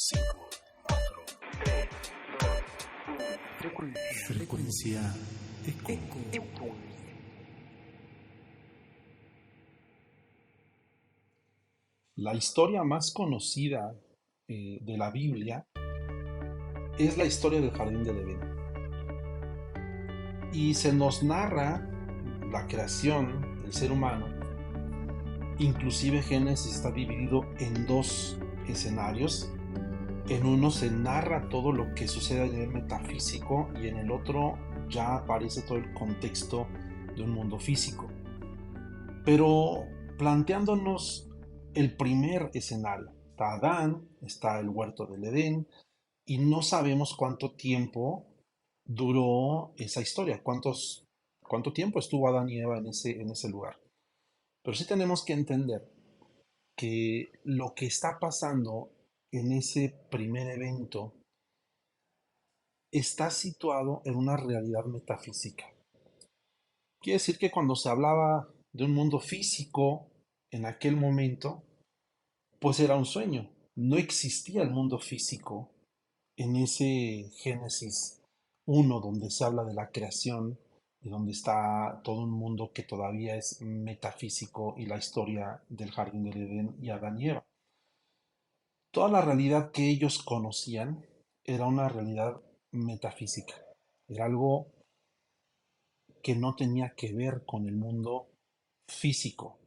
5, 4, 3, 2, 1. Frecuencia eco. La historia más conocida de la Biblia es la historia del Jardín del Edén. Y se nos narra la creación del ser humano. Inclusive Génesis está dividido en dos escenarios. En uno se narra todo lo que sucede a nivel metafísico y en el otro ya aparece todo el contexto de un mundo físico. Pero planteándonos el primer escenario, está Adán, está el huerto del Edén y no sabemos cuánto tiempo duró esa historia, cuánto tiempo estuvo Adán y Eva en ese lugar. Pero sí tenemos que entender que lo que está pasando en ese primer evento está situado en una realidad metafísica. Quiere decir que cuando se hablaba de un mundo físico en aquel momento, pues era un sueño. No existía el mundo físico en ese Génesis 1 donde se habla de la creación y donde está todo un mundo que todavía es metafísico y la historia del jardín del Edén y Adán y Eva. Toda la realidad que ellos conocían era una realidad metafísica. Era algo que no tenía que ver con el mundo físico.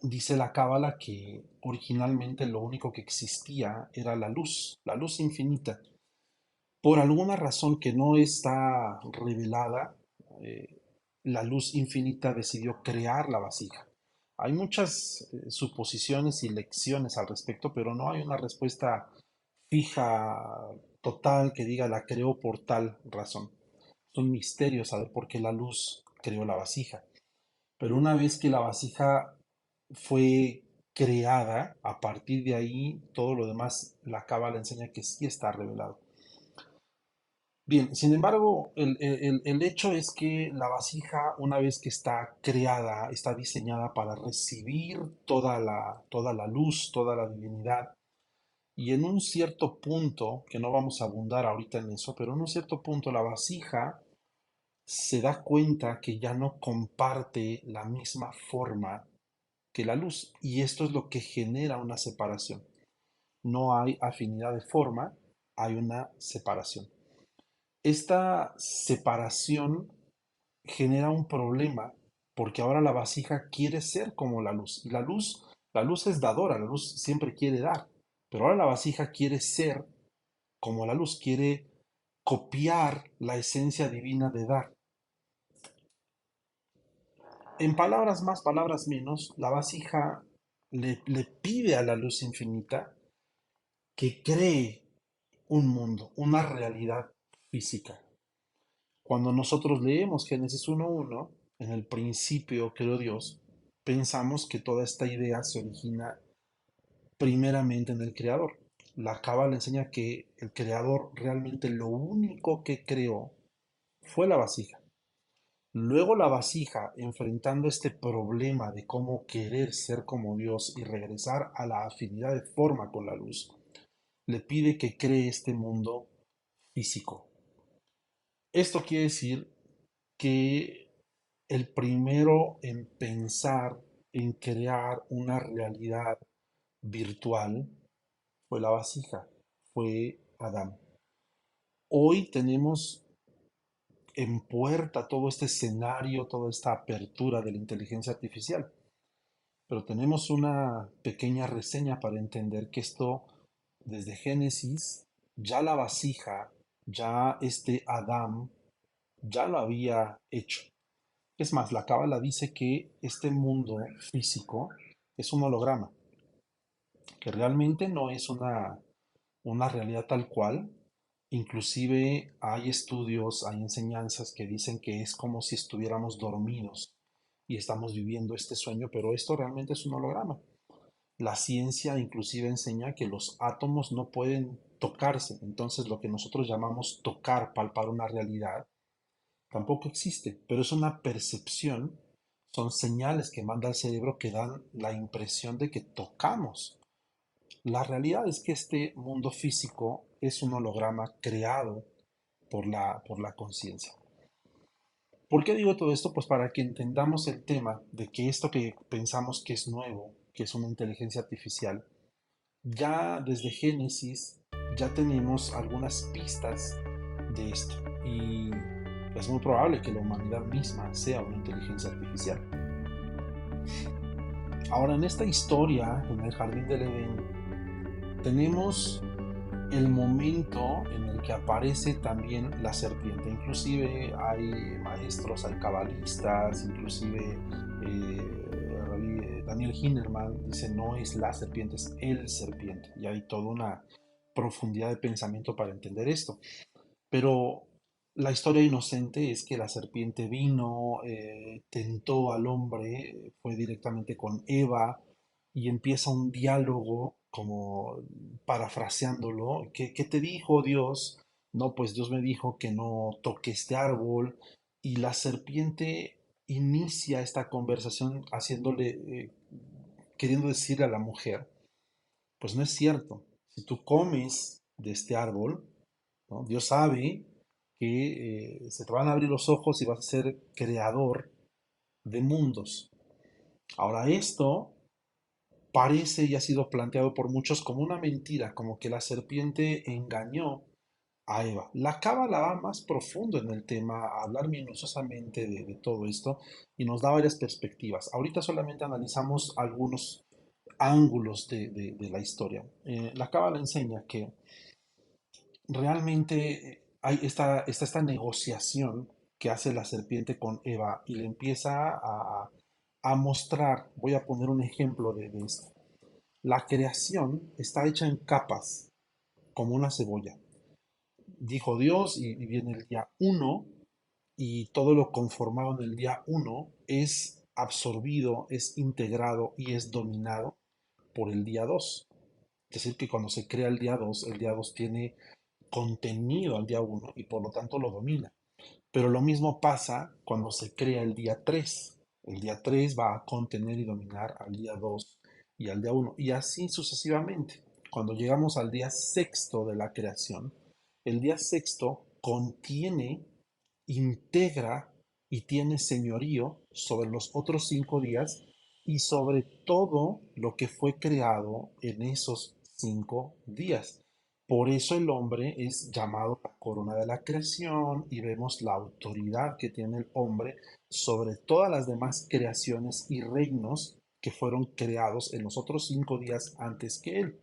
Dice la Cábala que originalmente lo único que existía era la luz infinita. Por alguna razón que no está revelada, eh, la luz infinita decidió crear la vasija. Hay muchas suposiciones y lecciones al respecto, pero no hay una respuesta fija, total, que diga la creó por tal razón. Es un misterio saber por qué la luz creó la vasija. Pero una vez que la vasija fue creada, a partir de ahí todo lo demás, la Cábala enseña que sí está revelado. Bien, sin embargo, el hecho es que la vasija, una vez que está creada, está diseñada para recibir toda la luz, toda la divinidad. Y en un cierto punto, que no vamos a abundar ahorita en eso, pero en un cierto punto la vasija se da cuenta que ya no comparte la misma forma que la luz. Y esto es lo que genera una separación. No hay afinidad de forma, hay una separación. Esta separación genera un problema porque ahora la vasija quiere ser como la luz. Y la luz es dadora, la luz siempre quiere dar. Pero ahora la vasija quiere ser como la luz, quiere copiar la esencia divina de dar. En palabras más, palabras menos, la vasija le pide a la luz infinita que cree un mundo, una realidad física. Cuando nosotros leemos Génesis 1.1, en el principio creó Dios, pensamos que toda esta idea se origina primeramente en el Creador. La Cábala enseña que el Creador realmente lo único que creó fue la vasija. Luego la vasija, enfrentando este problema de cómo querer ser como Dios y regresar a la afinidad de forma con la luz, le pide que cree este mundo físico. Esto quiere decir que el primero en pensar en crear una realidad virtual fue la vasija, fue Adán. Hoy tenemos en puerta todo este escenario, toda esta apertura de la inteligencia artificial, pero tenemos una pequeña reseña para entender que esto, desde Génesis, ya la vasija, ya este Adán, ya lo había hecho. Es más, la Cábala dice que este mundo físico es un holograma, que realmente no es una realidad tal cual. Inclusive hay estudios, hay enseñanzas que dicen que es como si estuviéramos dormidos y estamos viviendo este sueño, pero esto realmente es un holograma. La ciencia inclusive enseña que los átomos no pueden tocarse, entonces lo que nosotros llamamos tocar, palpar una realidad, tampoco existe, pero es una percepción, son señales que manda el cerebro que dan la impresión de que tocamos La realidad es que este mundo físico es un holograma creado por la conciencia. ¿Por qué digo todo esto? Pues para que entendamos el tema de que esto que pensamos que es nuevo, que es una inteligencia artificial, ya desde Génesis ya tenemos algunas pistas de esto. Y es muy probable que la humanidad misma sea una inteligencia artificial. Ahora, en esta historia, en el jardín del Edén, tenemos el momento en el que aparece también la serpiente. Inclusive hay maestros, hay cabalistas, inclusive Daniel Hinnerman dice no es la serpiente, es el serpiente. Y hay toda una profundidad de pensamiento para entender esto. Pero la historia inocente es que la serpiente vino, tentó al hombre, fue directamente con Eva y empieza un diálogo como parafraseándolo. ¿Qué te dijo Dios? No, pues Dios me dijo que no toque este árbol y la serpiente inicia esta conversación haciéndole, queriendo decirle a la mujer, pues no es cierto. Si tú comes de este árbol, ¿no? Dios sabe que se te van a abrir los ojos y vas a ser creador de mundos. Ahora esto parece y ha sido planteado por muchos como una mentira, como que la serpiente engañó a Eva. La cábala va más profundo en el tema, a hablar minuciosamente de todo esto y nos da varias perspectivas. Ahorita solamente analizamos algunos ángulos de la historia. La cábala enseña que realmente hay esta negociación que hace la serpiente con Eva y le empieza a mostrar, voy a poner un ejemplo de esto. La creación está hecha en capas, como una cebolla. Dijo Dios y viene el día uno y todo lo conformado en el día uno es absorbido, es integrado y es dominado por el día 2. Es decir, que cuando se crea el día 2 tiene contenido al día uno y por lo tanto lo domina. Pero lo mismo pasa cuando se crea el día 3. El día 3 va a contener y dominar al día 2 y al día uno y así sucesivamente. Cuando llegamos al día sexto de la creación, el día sexto contiene, integra y tiene señorío sobre los otros 5 días y sobre todo lo que fue creado en esos 5 días. Por eso el hombre es llamado la corona de la creación y vemos la autoridad que tiene el hombre sobre todas las demás creaciones y reinos que fueron creados en los otros 5 días antes que él.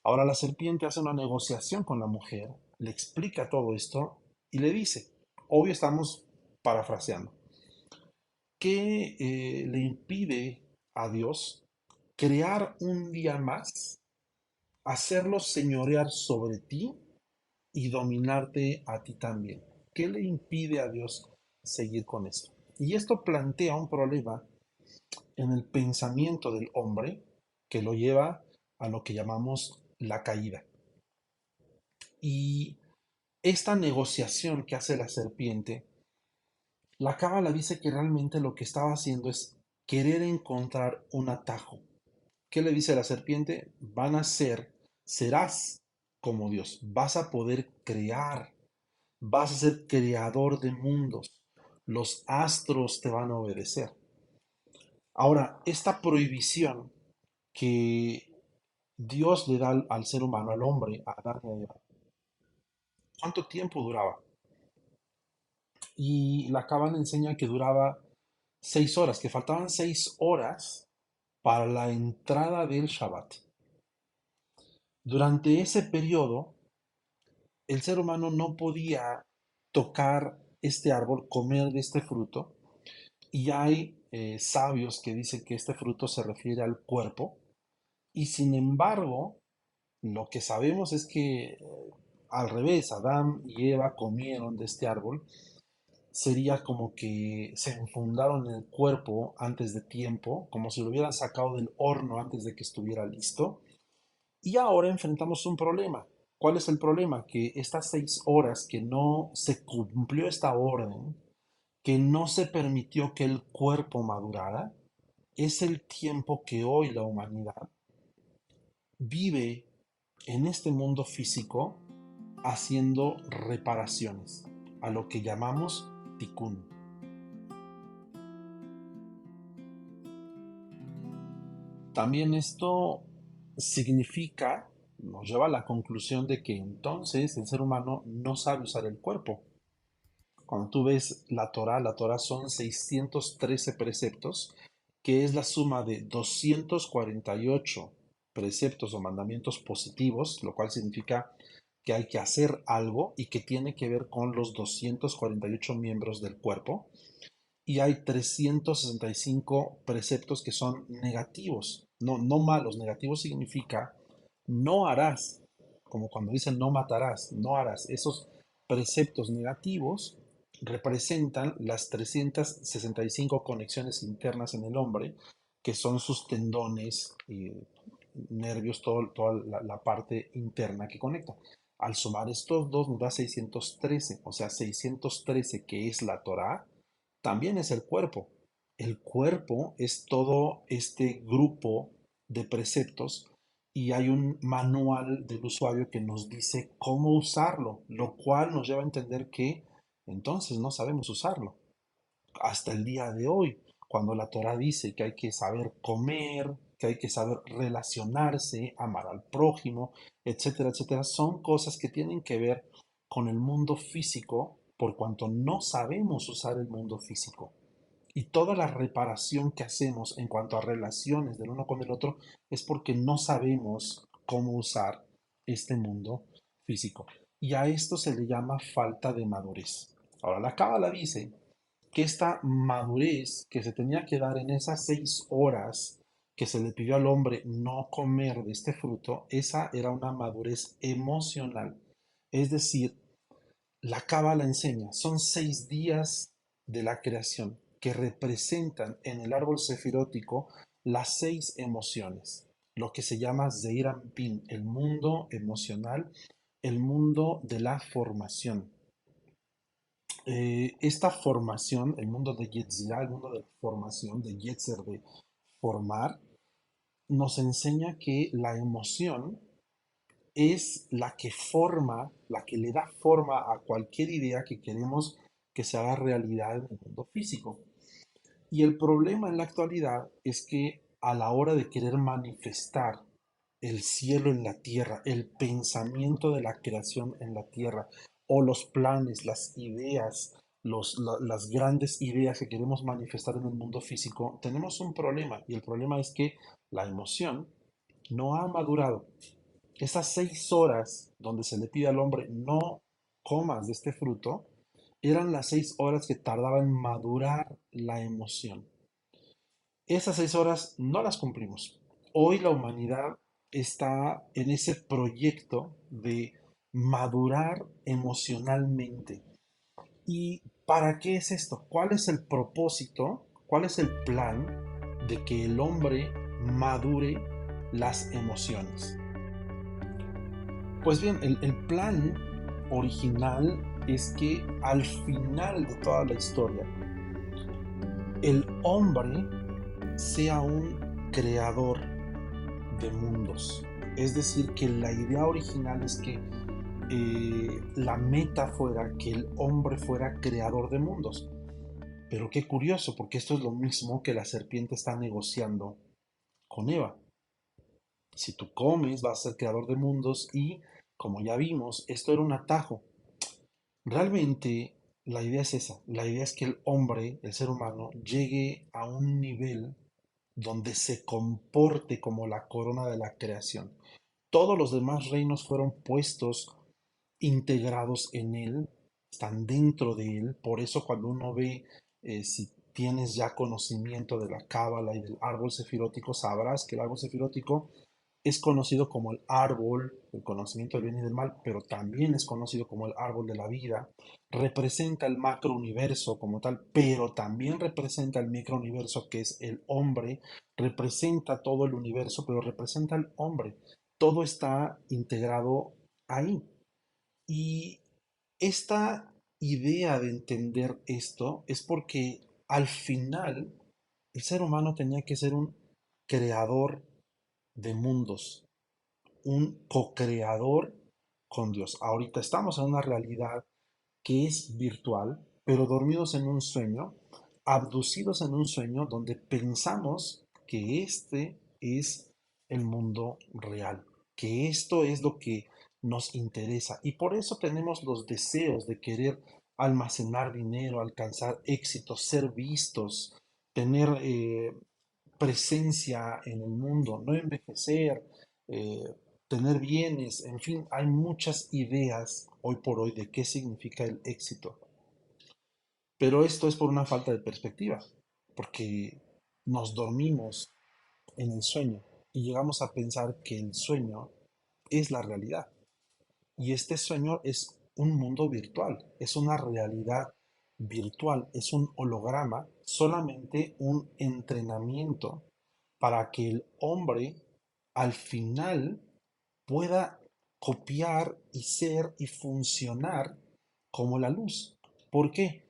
Ahora la serpiente hace una negociación con la mujer, le explica todo esto y le dice, obvio estamos parafraseando, ¿qué le impide a Dios crear un día más, hacerlo señorear sobre ti y dominarte a ti también? ¿Qué le impide a Dios seguir con esto? Y esto plantea un problema en el pensamiento del hombre que lo lleva a lo que llamamos la caída. Y esta negociación que hace la serpiente, la cábala dice que realmente lo que estaba haciendo es querer encontrar un atajo. ¿Qué le dice la serpiente? Van a ser, serás como Dios, vas a poder crear, vas a ser creador de mundos, los astros te van a obedecer. Ahora, esta prohibición que Dios le da al ser humano, al hombre, a Adán y a Eva, ¿cuánto tiempo duraba? Y la cábala enseña que duraba 6 horas, que faltaban 6 horas para la entrada del Shabbat. Durante ese periodo, el ser humano no podía tocar este árbol, comer de este fruto, y hay sabios que dicen que este fruto se refiere al cuerpo, y sin embargo, lo que sabemos es que al revés, Adán y Eva comieron de este árbol, sería como que se enfundaron en el cuerpo antes de tiempo, como si lo hubieran sacado del horno antes de que estuviera listo. Y ahora enfrentamos un problema. ¿Cuál es el problema? Que estas 6 horas que no se cumplió esta orden, que no se permitió que el cuerpo madurara, es el tiempo que hoy la humanidad vive en este mundo físico haciendo reparaciones, a lo que llamamos tikkun. También esto significa, nos lleva a la conclusión de que entonces el ser humano no sabe usar el cuerpo. Cuando tú ves la Torah son 613 preceptos, que es la suma de 248 preceptos o mandamientos positivos, lo cual significa que hay que hacer algo y que tiene que ver con los 248 miembros del cuerpo, y hay 365 preceptos que son negativos, no malos. Negativos significa no harás, como cuando dicen no matarás, no harás. Esos preceptos negativos representan las 365 conexiones internas en el hombre, que son sus tendones y nervios, toda la parte interna que conecta. Al sumar estos dos nos da 613, o sea, 613 que es la Torah, también es el cuerpo. El cuerpo es todo este grupo de preceptos y hay un manual del usuario que nos dice cómo usarlo, lo cual nos lleva a entender que entonces no sabemos usarlo. Hasta el día de hoy, cuando la Torah dice que hay que saber comer, que hay que saber relacionarse, amar al prójimo, etcétera, etcétera, son cosas que tienen que ver con el mundo físico, por cuanto no sabemos usar el mundo físico. Y toda la reparación que hacemos en cuanto a relaciones del uno con el otro es porque no sabemos cómo usar este mundo físico. Y a esto se le llama falta de madurez. Ahora, la Cábala dice que esta madurez que se tenía que dar en esas 6 horas que se le pidió al hombre no comer de este fruto, esa era una madurez emocional. Es decir, la Cábala enseña, son 6 días de la creación que representan en el árbol sefirótico las 6 emociones, lo que se llama Zeir Anpin, el mundo emocional, el mundo de la formación. Esta formación, el mundo de Yetzirah, el mundo de la formación, de Yetzer, de formar, nos enseña que la emoción es la que forma, la que le da forma a cualquier idea que queremos que se haga realidad en el mundo físico. Y el problema en la actualidad es que a la hora de querer manifestar el cielo en la tierra, el pensamiento de la creación en la tierra, o los planes, las ideas, las grandes ideas que queremos manifestar en el mundo físico, tenemos un problema. Y el problema es que la emoción no ha madurado. Esas 6 horas donde se le pide al hombre no comas de este fruto, eran las 6 horas que tardaba en madurar la emoción. Esas 6 horas no las cumplimos. Hoy la humanidad está en ese proyecto de madurar emocionalmente. ¿Y para qué es esto? ¿Cuál es el propósito? ¿Cuál es el plan de que el hombre madure las emociones? Pues bien, el plan original es que al final de toda la historia, el hombre sea un creador de mundos. Es decir, que la idea original es que la meta fuera que el hombre fuera creador de mundos. Pero qué curioso, porque esto es lo mismo que la serpiente está negociando con Eva. Si tú comes, vas a ser creador de mundos y, como ya vimos, esto era un atajo. Realmente la idea es esa, la idea es que el hombre, el ser humano, llegue a un nivel donde se comporte como la corona de la creación. Todos los demás reinos fueron puestos, integrados en él, están dentro de él. Por eso cuando uno ve, si tienes ya conocimiento de la cábala y del árbol sefirótico, sabrás que el árbol sefirótico es conocido como el árbol del conocimiento del bien y del mal, pero también es conocido como el árbol de la vida. Representa el macrouniverso como tal, pero también representa el microuniverso que es el hombre. Representa todo el universo, pero representa el hombre. Todo está integrado ahí. Y esta idea de entender esto es porque al final el ser humano tenía que ser un creador de mundos. un co-creador con Dios. Ahorita estamos en una realidad que es virtual, pero dormidos en un sueño, abducidos en un sueño donde pensamos que este es el mundo real, que esto es lo que nos interesa. Y por eso tenemos los deseos de querer almacenar dinero, alcanzar éxitos, ser vistos, tener presencia en el mundo, no envejecer, eh, tener bienes, en fin, hay muchas ideas hoy por hoy de qué significa el éxito. Pero esto es por una falta de perspectiva, porque nos dormimos en el sueño y llegamos a pensar que el sueño es la realidad. Y este sueño es un mundo virtual, es una realidad virtual, es un holograma, solamente un entrenamiento para que el hombre al final pueda copiar y ser y funcionar como la luz. ¿Por qué?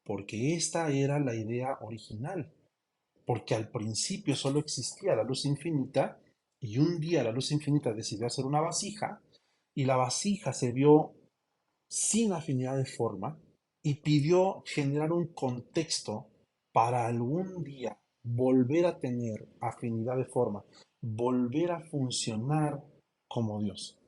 Porque esta era la idea original, porque al principio solo existía la luz infinita y un día la luz infinita decidió hacer una vasija y la vasija se vio sin afinidad de forma y pidió generar un contexto para algún día volver a tener afinidad de forma, volver a funcionar como Dios.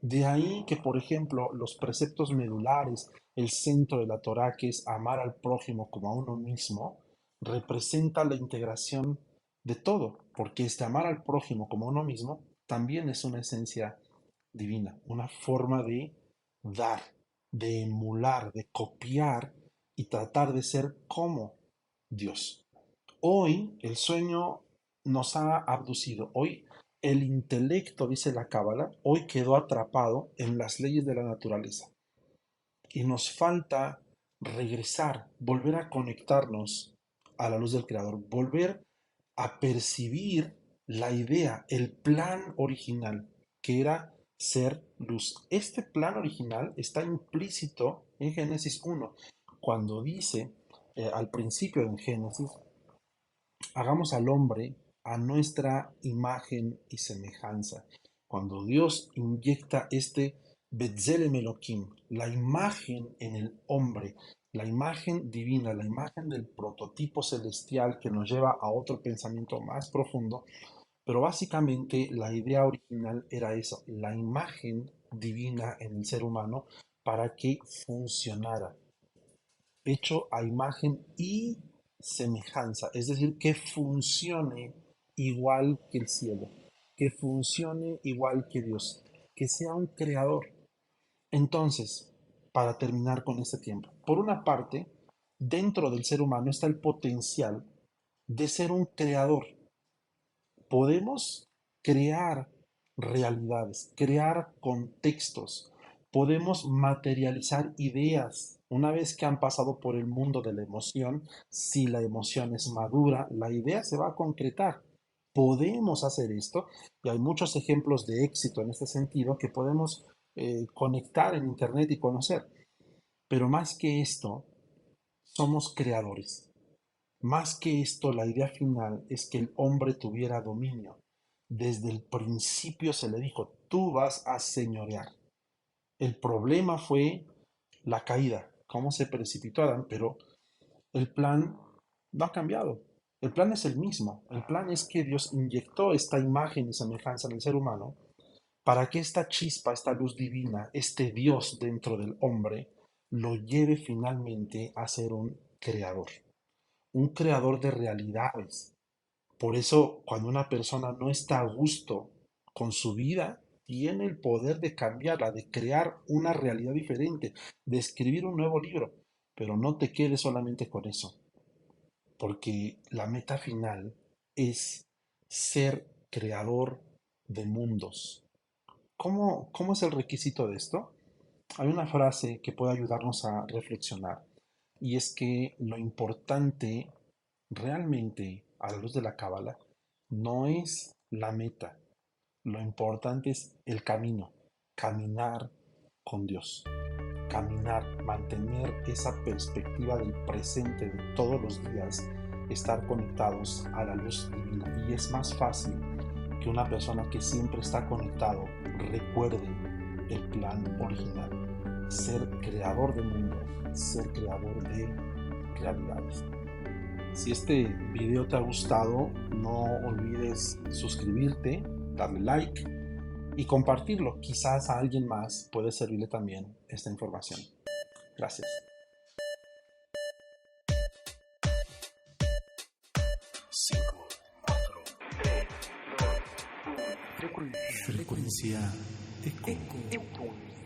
De ahí que, por ejemplo, los preceptos medulares, el centro de la Torá, que es amar al prójimo como a uno mismo, representa la integración de todo, porque este amar al prójimo como a uno mismo también es una esencia divina, una forma de dar, de emular, de copiar y tratar de ser como Dios. Hoy el sueño nos ha abducido. Hoy el intelecto, dice la Cábala, hoy quedó atrapado en las leyes de la naturaleza. Y nos falta regresar, volver a conectarnos a la luz del Creador, volver a percibir la idea, el plan original, que era ser luz. Este plan original está implícito en Génesis 1, cuando dice al principio en Génesis, hagamos al hombre a nuestra imagen y semejanza. Cuando Dios inyecta este Betzelem Elohim, la imagen en el hombre, la imagen divina, la imagen del prototipo celestial que nos lleva a otro pensamiento más profundo, pero básicamente la idea original era eso, la imagen divina en el ser humano para que funcionara, hecho a imagen y semejanza, es decir, que funcione igual que el cielo, que funcione igual que Dios, que sea un creador. Entonces, para terminar con este tiempo, por una parte, dentro del ser humano está el potencial de ser un creador. Podemos crear realidades, crear contextos, podemos materializar ideas. Una vez que han pasado por el mundo de la emoción, si la emoción es madura, la idea se va a concretar. Podemos hacer esto y hay muchos ejemplos de éxito en este sentido que podemos conectar en Internet y conocer. Pero más que esto, somos creadores. Más que esto, la idea final es que el hombre tuviera dominio. Desde el principio se le dijo, tú vas a señorear. El problema fue la caída, cómo se precipitó Adán, pero el plan no ha cambiado. El plan es el mismo. El plan es que Dios inyectó esta imagen y semejanza en el ser humano para que esta chispa, esta luz divina, este Dios dentro del hombre, lo lleve finalmente a ser un creador de realidades. Por eso, cuando una persona no está a gusto con su vida, tiene el poder de cambiarla, de crear una realidad diferente, de escribir un nuevo libro. Pero no te quedes solamente con eso, porque la meta final es ser creador de mundos. ¿Cómo es el requisito de esto? Hay una frase que puede ayudarnos a reflexionar y es que lo importante realmente a la luz de la cábala no es la meta, lo importante es el camino, caminar con Dios, caminar, mantener esa perspectiva del presente de todos los días, estar conectados a la luz divina. Y es más fácil que una persona que siempre está conectado recuerde el plan original, ser creador de mundo, ser creador de realidades. Si este video te ha gustado, no olvides suscribirte, darle like y compartirlo. Quizás a alguien más puede servirle también esta información. Gracias. Frecuencia Eco.